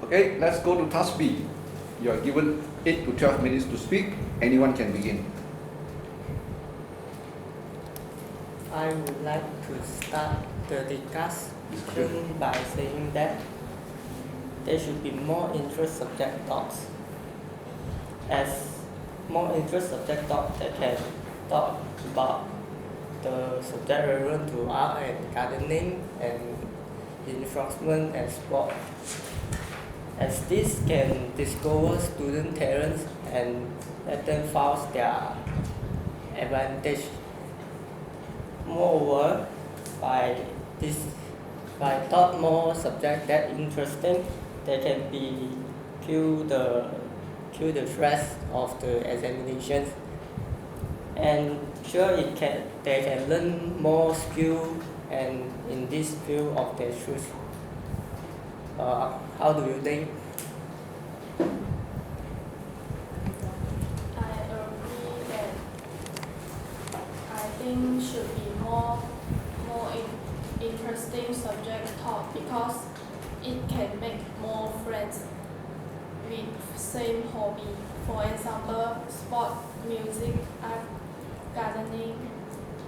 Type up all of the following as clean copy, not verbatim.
Okay, let's go to task B. You are given 8 to 12 minutes to speak. Anyone can begin. I would like to start the discussion by saying that there should be more interest subject talks. As more interest subject talks that can talk about the subject relevant to art and gardening and enforcement and sport. As this can discover student talents and let them find their advantage. Moreover, by taught more subject that interesting, they can be kill the stress of the examinations, and sure they can learn more skill and in this field of their choice. How do you think? I agree that I think should be more interesting subject taught because it can make more friends with same hobby. For example, sport, music, art, gardening,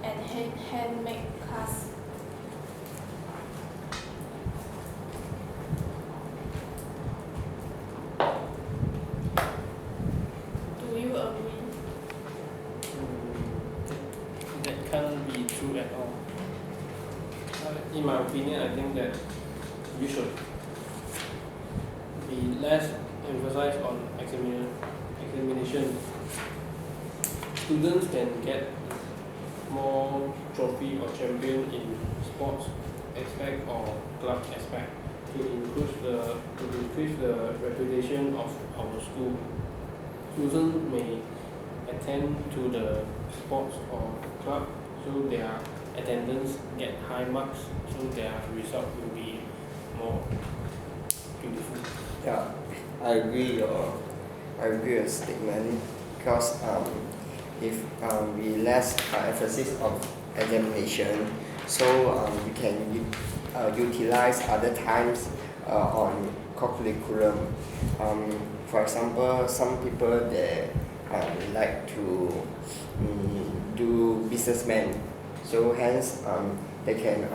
and handmade class. Do you agree? That can't be true at all. In my opinion, I think that you should be less emphasized on examination. Students can get more trophy or champion in sports aspect or club aspect to increase the reputation of our school. Students may attend to the sports or club so their attendance get high marks, so their result will be more beautiful. Yeah, I agree your statement because if we less emphasis on examination, so we can utilize other times on co-curriculum. For example, some people they like to do businessmen, so hence they can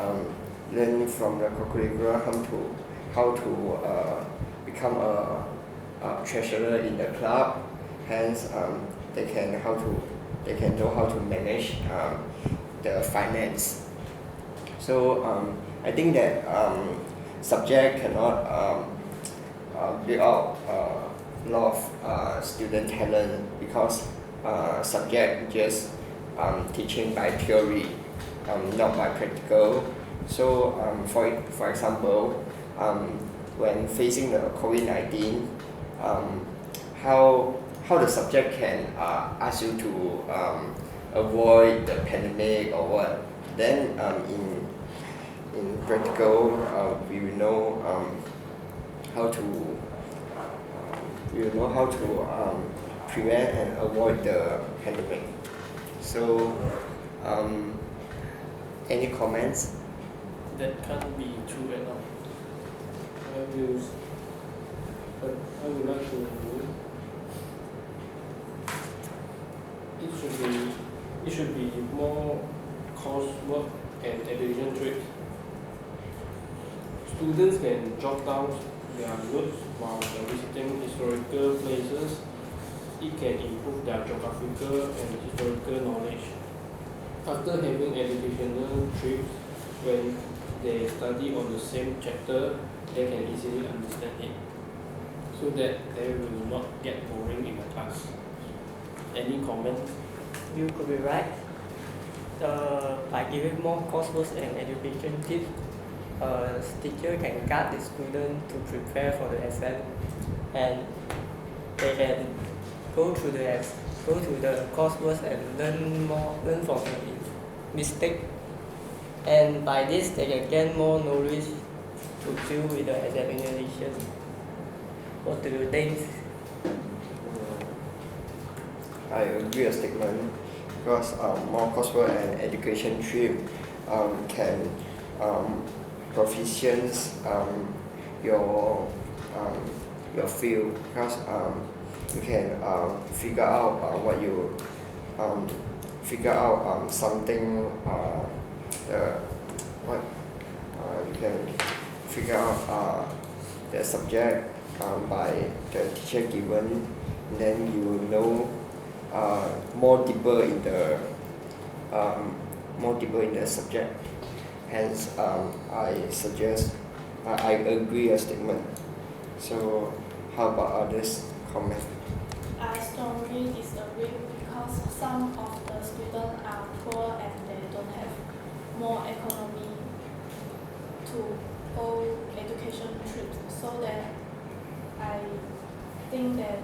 learn from the co-curriculum how to become a treasurer in the club. Hence they can know how to manage the finance. So I think that subject cannot build out a lot of student talent because subject just teaching by theory, not by practical. So for example, when facing the COVID-19, how the subject can ask you to avoid the pandemic or what, then in practical we will know how to prevent and avoid the pandemic. So any comments? That can't be true at all. I would like to it should be more coursework and education trips. Students can jot down their notes while visiting historical places. It can improve their geographical and historical knowledge. After having educational trips, when they study on the same chapter, they can easily understand it, so that they will not get boring in the class. Any comment? You could be right. By giving more coursework and education tips, teacher can guide the student to prepare for the exam, and they can go through the coursework and learn from the mistake, and by this they can gain more knowledge to deal with the examination. What do you think? I agree your statement because more coursework and education trip can proficiency your your field, because you can figure out what you figure out something what you can figure out the subject by the teacher given, then you will know more deeper in the subject. Hence, I agree a statement. So, how about others' comment? I strongly disagree because some of the students are poor and they don't have more economy to go education trips, so that I think that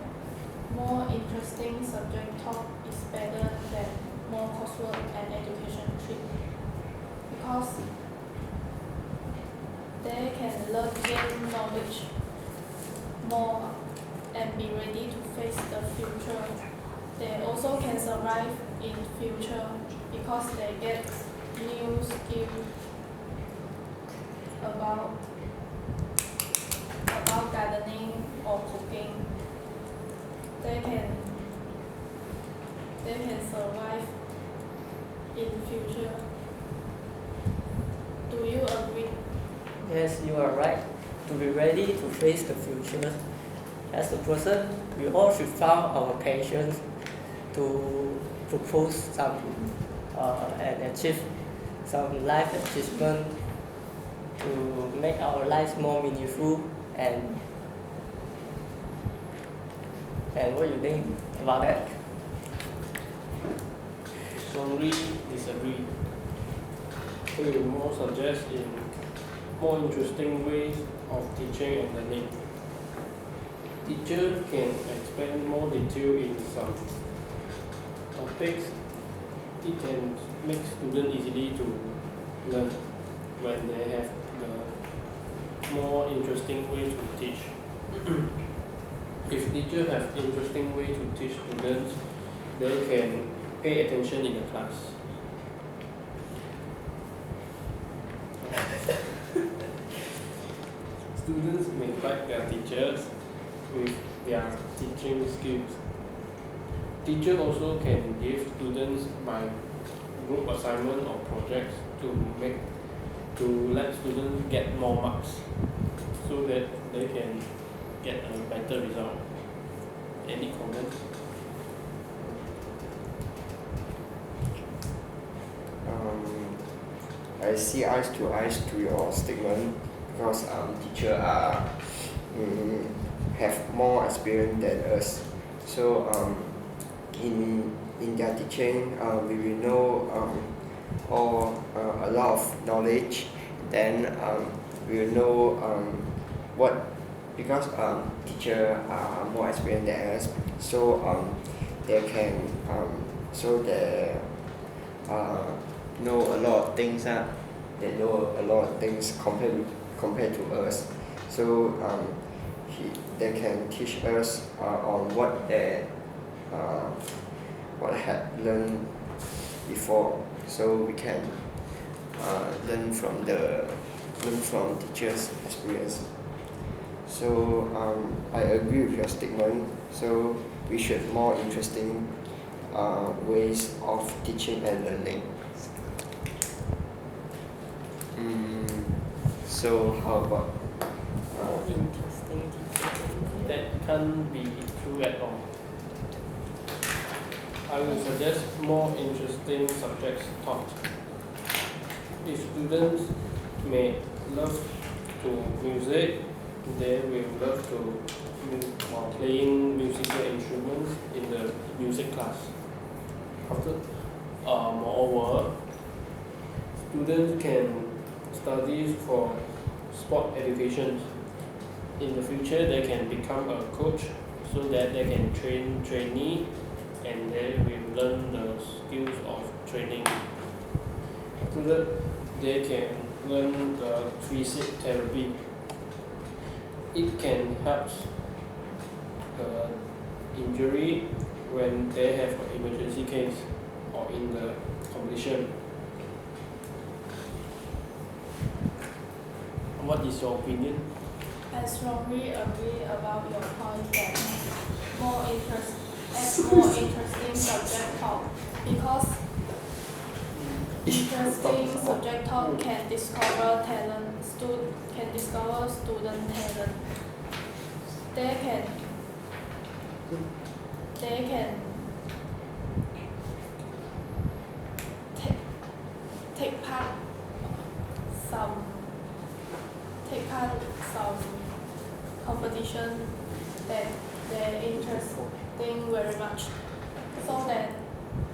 more interesting subject taught is better than more coursework and education trip, because they can gain knowledge more and be ready to face the future. They also can survive in future because they get new skills about gardening or cooking. They can survive in future. Do you agree? Yes, you are right. To be ready to face the future, as a person, we all should find our passions to propose some and achieve some life achievement to make our lives more meaningful. And what do you think about that? Strongly disagree. We will more suggest in more interesting ways of teaching and learning. Teacher can explain more detail in some topics. It can make students easily to learn when they have the more interesting way to teach. If teachers have interesting way to teach students, they can pay attention in the class. Students may like their teachers with their teaching skills. Teacher also can give students by group assignment or projects to let students get more marks so that they can get a better result. Any comments? I see eyes to your statement, because teacher are have more experience than us. So in their teaching, we will know a lot of knowledge. Then we will know what, because teacher are more experienced than us. So they can they know a lot of things. They know a lot of things compared to us. So they can teach us on what they had learned before. So we can learn from teachers' experience. So I agree with your statement. So we should more interesting ways of teaching and learning. So how about Interesting teaching. That can't be true at all. I will suggest more interesting subjects taught. If students may love to music, they will love to playing musical instruments in the music class. Moreover, students can study for sport education. In the future, they can become a coach so that they can train trainee and they will learn the skills of training. So that they can learn the physical therapy. It can help the injury when they have an emergency case or in the competition. What is your opinion? I strongly agree about your because interesting subject talk can discover talent, can discover student talent. They can take part some competition that they're interesting very much, so that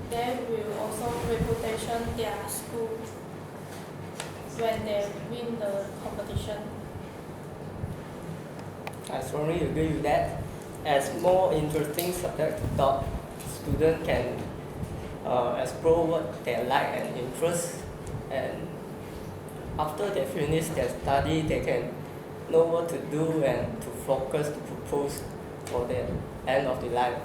they will also reputation their school when they win the competition. I strongly agree with that. As more interesting subject to talk, students can explore what they like and interest, and after they finish their study, they can know what to do and to focus to propose for the end of the life.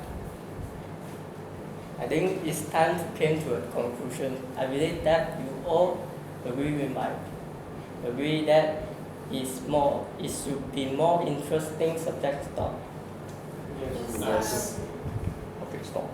I think it's time to came to a conclusion. I believe that you all agree that it should be more interesting subject to talk. Yes. Yes. Okay, stop.